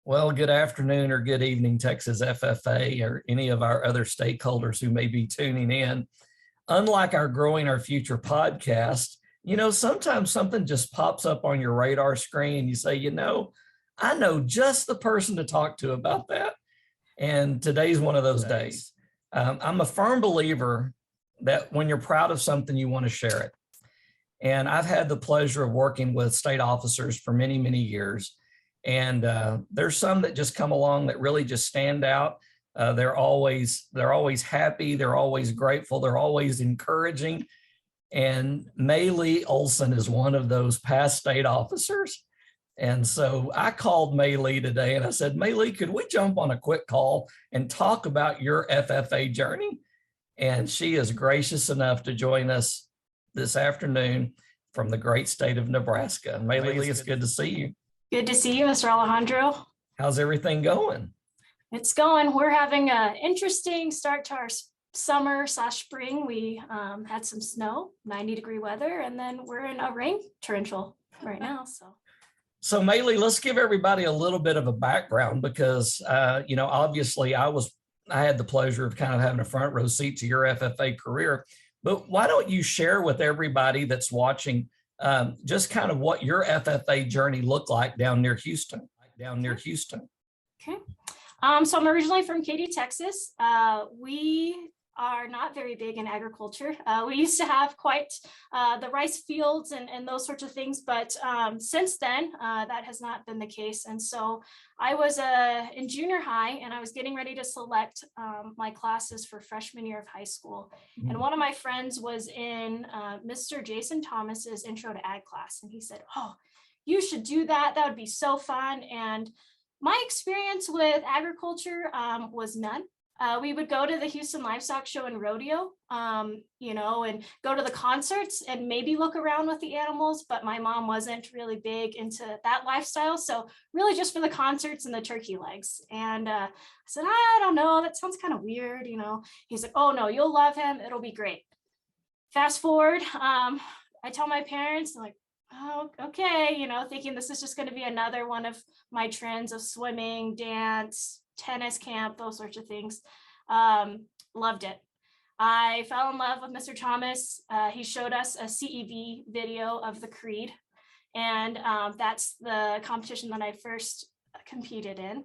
Well, good afternoon or good evening, Texas FFA, or any of our other stakeholders who may be tuning in. Unlike our Growing Our Future podcast, sometimes something just pops up on your radar screen and you say, I know just the person to talk to about that. And today's one of those days. I'm a firm believer that when you're proud of something, you want to share it. And I've had the pleasure of working with state officers for many, many years. And there's some that just come along that really just stand out. They're always happy. They're always grateful. They're always encouraging. And Mai Lee Olsen is one of those past state officers. And so I called Mai Lee today and I said, Mai Lee, could we jump on a quick call and talk about your FFA journey? And she is gracious enough to join us this afternoon from the great state of Nebraska. Mai Lee, it's good to see you. Good to see you, Mr. Alejandro. How's everything going? It's going. We're having an interesting start to our summer/spring. We had some snow, 90-degree weather, and then we're in a rain torrential right now. So Mai Lee, let's give everybody a little bit of a background because, obviously I had the pleasure of kind of having a front row seat to your FFA career, but why don't you share with everybody that's watching just kind of what your FFA journey looked like down near Houston. Okay. So I'm originally from Katy, Texas. We are not very big in agriculture. We used to have quite the rice fields and those sorts of things, but since then, that has not been the case. And so I was in junior high and I was getting ready to select my classes for freshman year of high school. Mm-hmm. And one of my friends was in Mr. Jason Thomas's intro to ag class. And he said, oh, you should do that. That would be so fun. And my experience with agriculture was none. We would go to the Houston Livestock Show and Rodeo, and go to the concerts and maybe look around with the animals, but my mom wasn't really big into that lifestyle. So really just for the concerts and the turkey legs. And I said, I don't know, that sounds kind of weird. He's like, oh no, you'll love him. It'll be great. Fast forward, I tell my parents, they're like, oh, okay, thinking this is just going to be another one of my trends of swimming, dance, tennis camp, those sorts of things. Loved it. I fell in love with Mr. Thomas. He showed us a CEV video of the Creed, and that's the competition that I first competed in.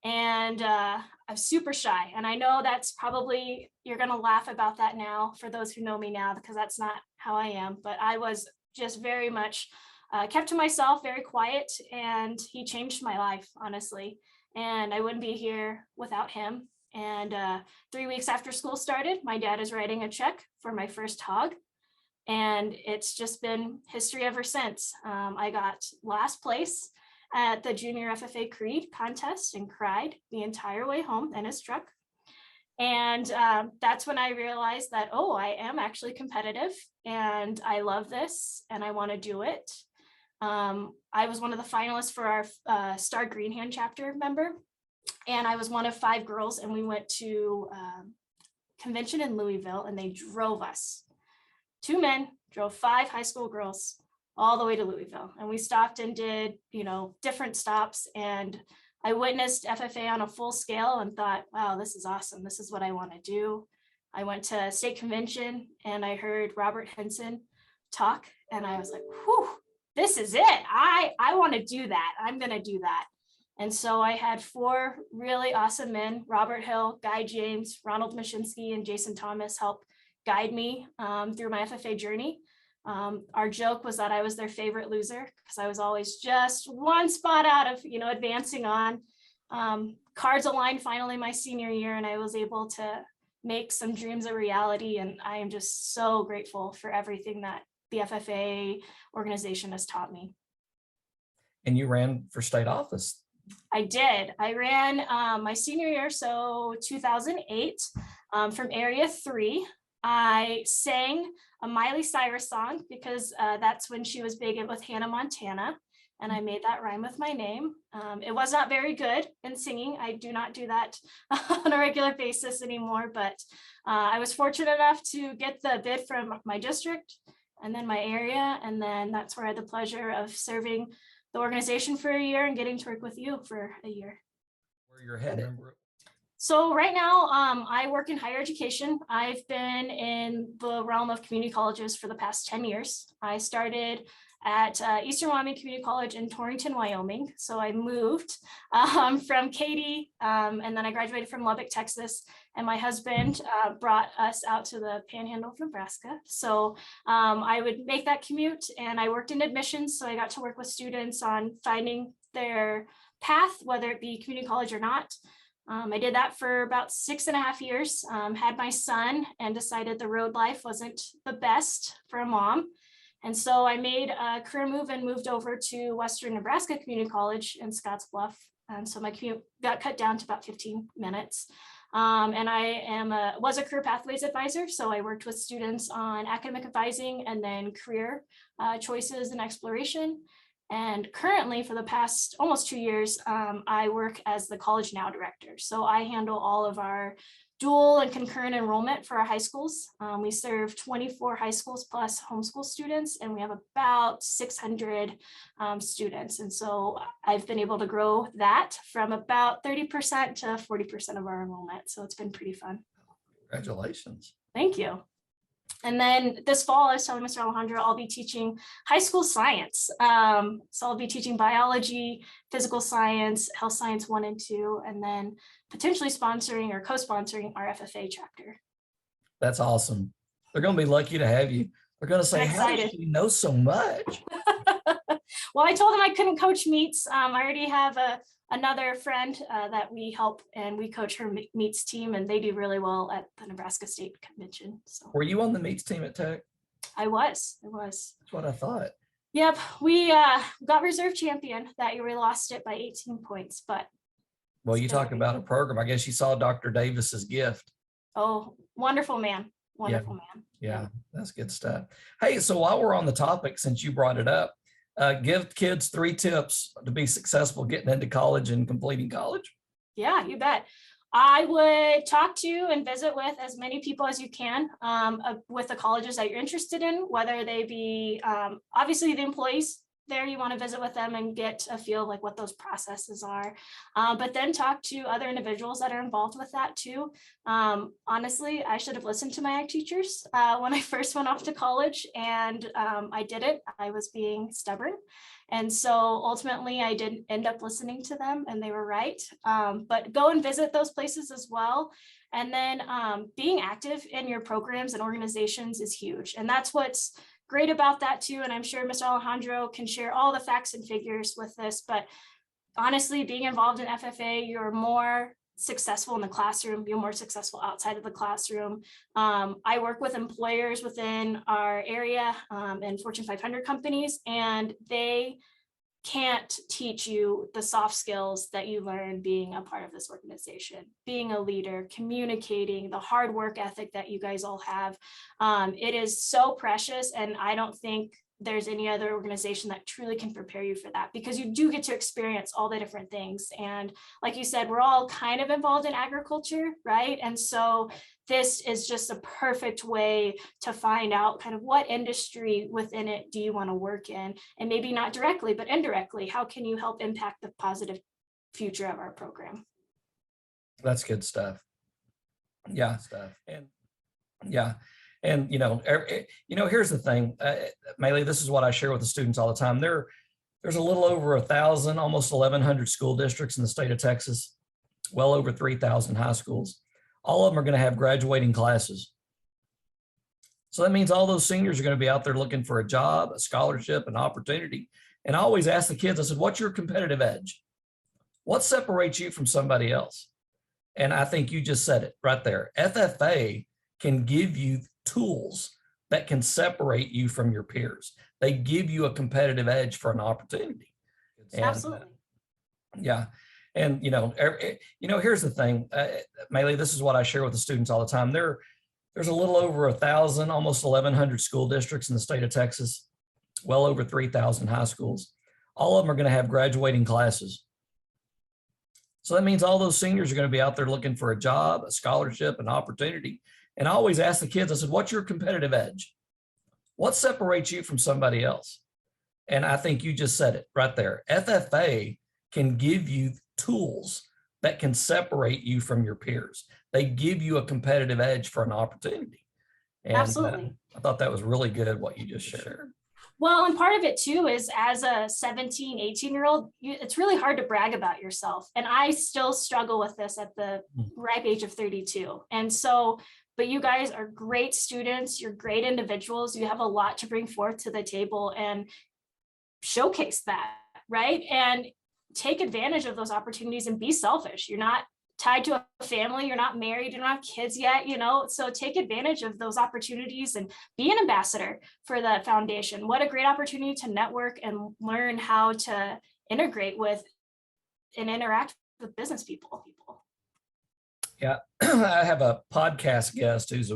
And I'm super shy, and I know that's probably, you're going to laugh about that now for those who know me now, because that's not how I am, but I was just very much kept to myself, very quiet, and he changed my life, honestly. And I wouldn't be here without him. And 3 weeks after school started, my dad is writing a check for my first hog. And it's just been history ever since. I got last place at the Junior FFA Creed contest and cried the entire way home in his truck. And that's when I realized that, oh, I am actually competitive and I love this and I want to do it. I was one of the finalists for our Star Green Hand chapter member, and I was one of 5 girls, and we went to convention in Louisville, and they drove us. 2 men drove 5 high school girls all the way to Louisville, and we stopped and did, different stops, and I witnessed FFA on a full scale and thought, wow, this is awesome. This is what I want to do. I went to state convention, and I heard Robert Henson talk, and I was like, whew. This is it. I want to do that. I'm going to do that. And so I had 4 really awesome men, Robert Hill, Guy James, Ronald Mashinsky, and Jason Thomas, help guide me through my FFA journey. Our joke was that I was their favorite loser because I was always just one spot out of, advancing on. Cards aligned finally my senior year, and I was able to make some dreams a reality. And I am just so grateful for everything that the FFA organization has taught me. And you ran for state office. I did. I ran my senior year, so 2008, from Area 3. I sang a Miley Cyrus song because that's when she was big with Hannah Montana, and I made that rhyme with my name. It was not very good in singing. I do not do that on a regular basis anymore, but I was fortunate enough to get the bid from my district and then my area, and then that's where I had the pleasure of serving the organization for a year and getting to work with you for a year. Where you're headed. So right now, I work in higher education. I've been in the realm of community colleges for the past 10 years. I started at Eastern Wyoming Community College in Torrington, Wyoming. So I moved from Katy, and then I graduated from Lubbock, Texas. And my husband brought us out to the Panhandle of Nebraska. So I would make that commute, and I worked in admissions. So I got to work with students on finding their path, whether it be community college or not. I did that for about 6.5 years, had my son, and decided the road life wasn't the best for a mom. And so I made a career move and moved over to Western Nebraska Community College in Scottsbluff. And so my commute got cut down to about 15 minutes. And I was a career pathways advisor. So I worked with students on academic advising and then career choices and exploration. And currently, for the past almost 2 years, I work as the College Now director. So I handle all of our dual and concurrent enrollment for our high schools. We serve 24 high schools plus homeschool students, and we have about 600 students. And so I've been able to grow that from about 30% to 40% of our enrollment. So it's been pretty fun. Congratulations. Thank you. And then this fall, I was telling Mr. Alejandro, I'll be teaching high school science. So I'll be teaching biology, physical science, health science 1 and 2, and then potentially sponsoring or co-sponsoring our FFA chapter. That's awesome. They're going to be lucky to have you. They're going to say, how does she know so much? Well, I told them I couldn't coach meets. I already have another friend that we help, and we coach her meets team, and they do really well at the Nebraska State Convention. So were you on the meets team at Tech? I was. That's what I thought. Yep, we got reserve champion that year. We lost it by 18 points, but. Well, you talk about a program. I guess you saw Dr. Davis's gift. Oh, wonderful man. Wonderful man. Yeah, that's good stuff. Hey, so while we're on the topic, since you brought it up, give kids 3 tips to be successful getting into college and completing college. Yeah, you bet. I would talk to and visit with as many people as you can with the colleges that you're interested in, whether they be obviously the employees there. You want to visit with them and get a feel of like what those processes are, but then talk to other individuals that are involved with that too. Honestly, I should have listened to my ag teachers when I first went off to college, and I didn't. I was being stubborn. And so ultimately I didn't end up listening to them, and they were right. But go and visit those places as well. And then being active in your programs and organizations is huge. And that's what's great about that too. And I'm sure Mr. Alejandro can share all the facts and figures with this, but honestly, being involved in FFA, you're more successful in the classroom, you're more successful outside of the classroom. I work with employers within our area and Fortune 500 companies, and they can't teach you the soft skills that you learn being a part of this organization, being a leader, communicating, the hard work ethic that you guys all have. It is so precious, and I don't think there's any other organization that truly can prepare you for that, because you do get to experience all the different things. And like you said, we're all kind of involved in agriculture, right? And so this is just a perfect way to find out kind of what industry within it do you want to work in, and maybe not directly, but indirectly, how can you help impact the positive future of our program? That's good stuff. Yeah. And, here's the thing, Mai Lee, this is what I share with the students all the time. There's a little over 1,000, almost 1,100 school districts in the state of Texas, well over 3,000 high schools. All of them are going to have graduating classes. So that means all those seniors are going to be out there looking for a job, a scholarship, an opportunity. And I always ask the kids, I said, what's your competitive edge? What separates you from somebody else? And I think you just said it right there. FFA can give you tools that can separate you from your peers. They give you a competitive edge for an opportunity. Absolutely. And here's the thing, Mai Lee, this is what I share with the students all the time. There's a little over 1,000, almost 1,100 school districts in the state of Texas, well over 3,000 high schools. All of them are going to have graduating classes. So that means all those seniors are going to be out there looking for a job, a scholarship, an opportunity. And I always ask the kids, I said, what's your competitive edge? What separates you from somebody else? And I think you just said it right there. FFA can give you tools that can separate you from your peers. They give you a competitive edge for an opportunity. And Absolutely. I thought that was really good what you just shared. Well, and part of it too is as a 17, 18-year-old, it's really hard to brag about yourself. And I still struggle with this at the ripe age of 32. And so, but you guys are great students, you're great individuals, you have a lot to bring forth to the table and showcase that, right? And take advantage of those opportunities and be selfish. You're not tied to a family, you're not married, you don't have kids yet, you know, so take advantage of those opportunities and be an ambassador for the foundation. What a great opportunity to network and learn how to integrate with and interact with business people. Yeah, I have a podcast guest who's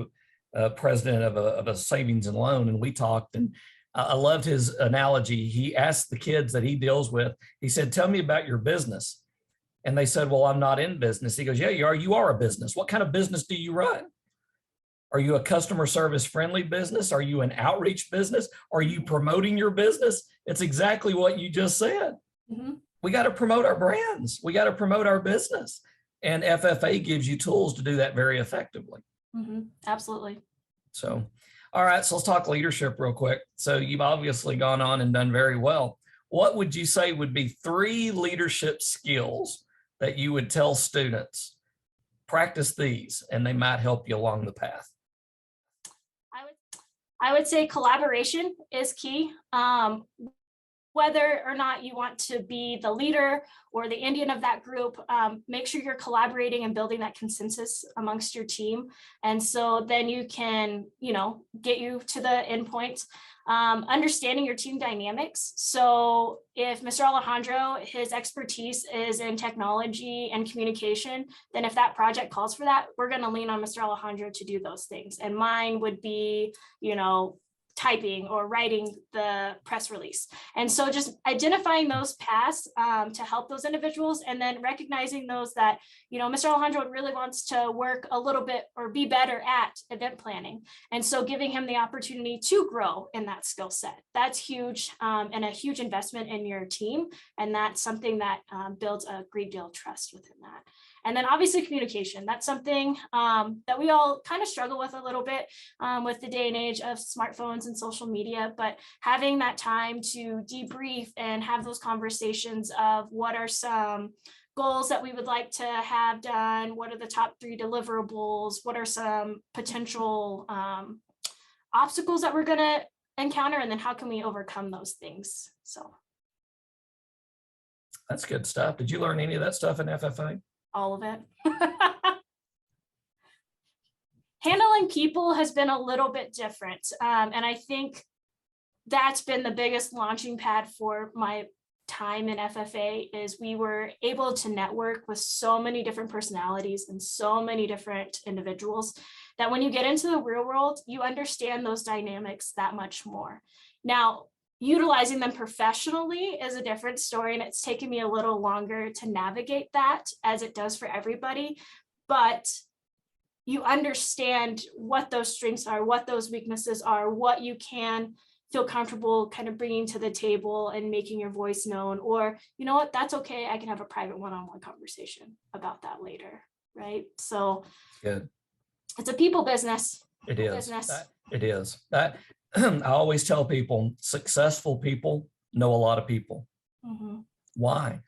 a president of a savings and loan, and we talked, and I loved his analogy. He asked the kids that he deals with, he said, tell me about your business. And they said, well, I'm not in business. He goes, yeah, you are a business. What kind of business do you run? Are you a customer service friendly business? Are you an outreach business? Are you promoting your business? It's exactly what you just said. Mm-hmm. We got to promote our brands. We got to promote our business. And FFA gives you tools to do that very effectively. Mm-hmm. Absolutely. So, all right, so let's talk leadership real quick. So you've obviously gone on and done very well. What would you say would be 3 leadership skills that you would tell students, practice these and they might help you along the path? I would say collaboration is key. Whether or not you want to be the leader or the Indian of that group, make sure you're collaborating and building that consensus amongst your team. And so then you can, you know, get you to the endpoint. Understanding your team dynamics. So if Mr. Alejandro, his expertise is in technology and communication, then if that project calls for that, we're going to lean on Mr. Alejandro to do those things. And mine would be, you know, typing or writing the press release. And so just identifying those paths to help those individuals, and then recognizing those that, you know, Mr. Alejandro really wants to work a little bit or be better at event planning. And so giving him the opportunity to grow in that skill set. That's huge and a huge investment in your team. And that's something that builds a great deal of trust within that. And then obviously communication, that's something that we all kind of struggle with a little bit with the day and age of smartphones and social media, but having that time to debrief and have those conversations of what are some goals that we would like to have done, what are the top 3 deliverables, what are some potential obstacles that we're going to encounter, and then how can we overcome those things. So that's good stuff. Did you learn any of that stuff in FFA? All of it. Handling people has been a little bit different. And I think that's been the biggest launching pad for my time in FFA is we were able to network with so many different personalities and so many different individuals that when you get into the real world, you understand those dynamics that much more. Now, utilizing them professionally is a different story, and it's taken me a little longer to navigate that, as it does for everybody. But you understand what those strengths are, what those weaknesses are, what you can feel comfortable kind of bringing to the table and making your voice known, or, you know what, that's okay. I can have a private one-on-one conversation about that later, right? So good. It's a people business. It is. It is. I always tell people, successful people know a lot of people. Mm-hmm. Why?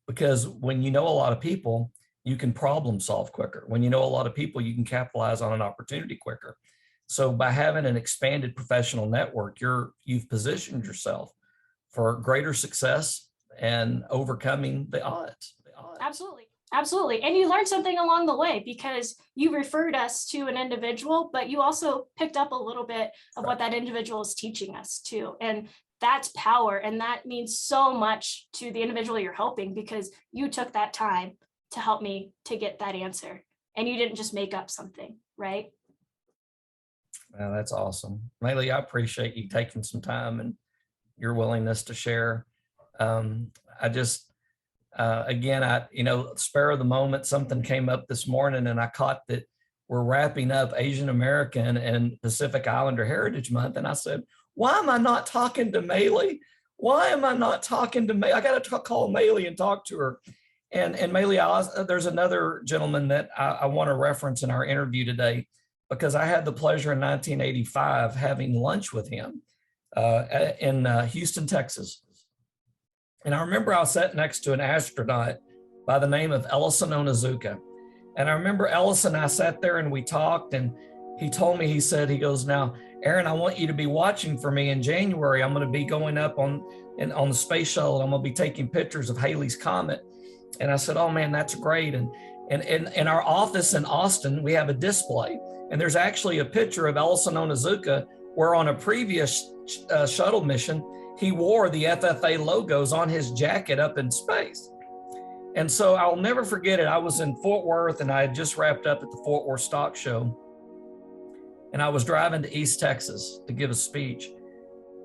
Because when you know a lot of people, you can problem solve quicker. When you know a lot of people, you can capitalize on an opportunity quicker. So by having an expanded professional network, you've positioned yourself for greater success and overcoming the odds. Absolutely. Absolutely. And you learned something along the way because you referred us to an individual, but you also picked up a little bit of what that individual is teaching us too. And that's power. And that means so much to the individual you're helping because you took that time to help me to get that answer. And you didn't just make up something, right? Well, that's awesome. Mai Lee, I appreciate you taking some time and your willingness to share. Again, spare of the moment, something came up this morning and I caught that we're wrapping up Asian American and Pacific Islander Heritage Month. And I said, why am I not talking to Mai Lee? why am I not talking to May? I got to call Mai Lee and talk to her. And Mai Lee, there's another gentleman that I want to reference in our interview today, because I had the pleasure in 1985 having lunch with him in Houston, Texas. And I remember I was sat next to an astronaut by the name of Ellison Onizuka. And I remember Ellison, I sat there and we talked, and he told me, he goes, now, Aaron, I want you to be watching for me in January. I'm going to be going up on the space shuttle. I'm going to be taking pictures of Halley's Comet. And I said, oh man, that's great. And in our office in Austin, we have a display, and there's actually a picture of Ellison Onizuka where on a previous shuttle mission, he wore the FFA logos on his jacket up in space. And so I'll never forget it. I was in Fort Worth, and I had just wrapped up at the Fort Worth Stock Show. And I was driving to East Texas to give a speech.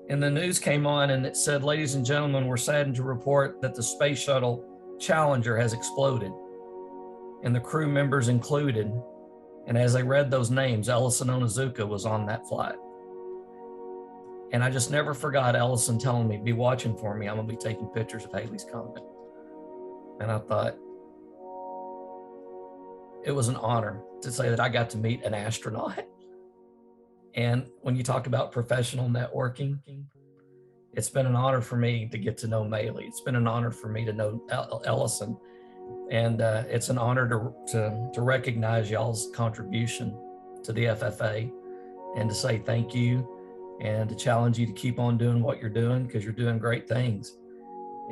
And the news came on, and it said, ladies and gentlemen, we're saddened to report that the space shuttle Challenger has exploded, and the crew members included. And as they read those names, Ellison Onizuka was on that flight. And I just never forgot Ellison telling me, be watching for me. I'm going to be taking pictures of Halley's Comet. And I thought, it was an honor to say that I got to meet an astronaut. And when you talk about professional networking, it's been an honor for me to get to know Mai Lee. It's been an honor for me to know Ellison. And it's an honor to recognize y'all's contribution to the FFA, and to say thank you, and to challenge you to keep on doing what you're doing, because you're doing great things.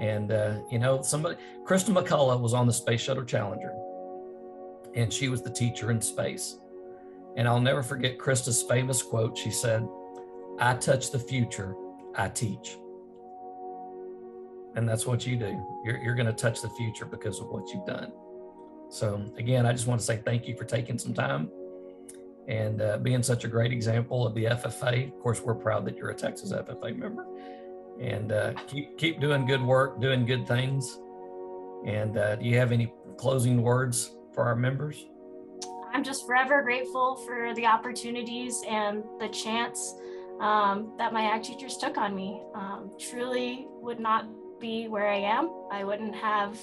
And, Krista McCullough was on the Space Shuttle Challenger, and she was the teacher in space. And I'll never forget Krista's famous quote. She said, I touch the future, I teach. And that's what you do. You're going to touch the future because of what you've done. So again, I just want to say thank you for taking some time and being such a great example of the FFA. Of course, we're proud that you're a Texas FFA member, and keep doing good work, doing good things. And do you have any closing words for our members? I'm just forever grateful for the opportunities and the chance that my ag teachers took on me. Truly would not be where I am. I wouldn't have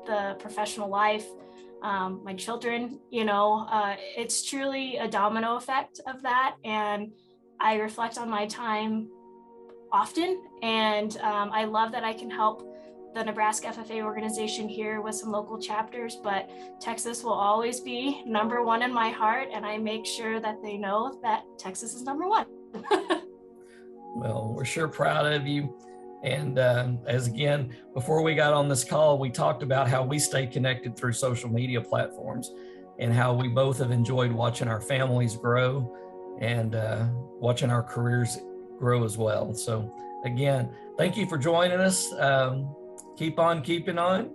the professional life, my children, it's truly a domino effect of that. And I reflect on my time often. And I love that I can help the Nebraska FFA organization here with some local chapters, but Texas will always be number one in my heart. And I make sure that they know that Texas is number one. Well, we're sure proud of you. And as again, before we got on this call, we talked about how we stay connected through social media platforms, and how we both have enjoyed watching our families grow and watching our careers grow as well. So again, thank you for joining us. Keep on keeping on.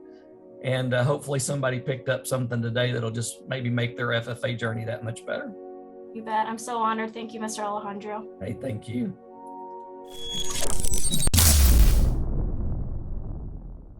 And hopefully somebody picked up something today that'll just maybe make their FFA journey that much better. You bet. I'm so honored. Thank you, Mr. Alejandro. Hey, thank you.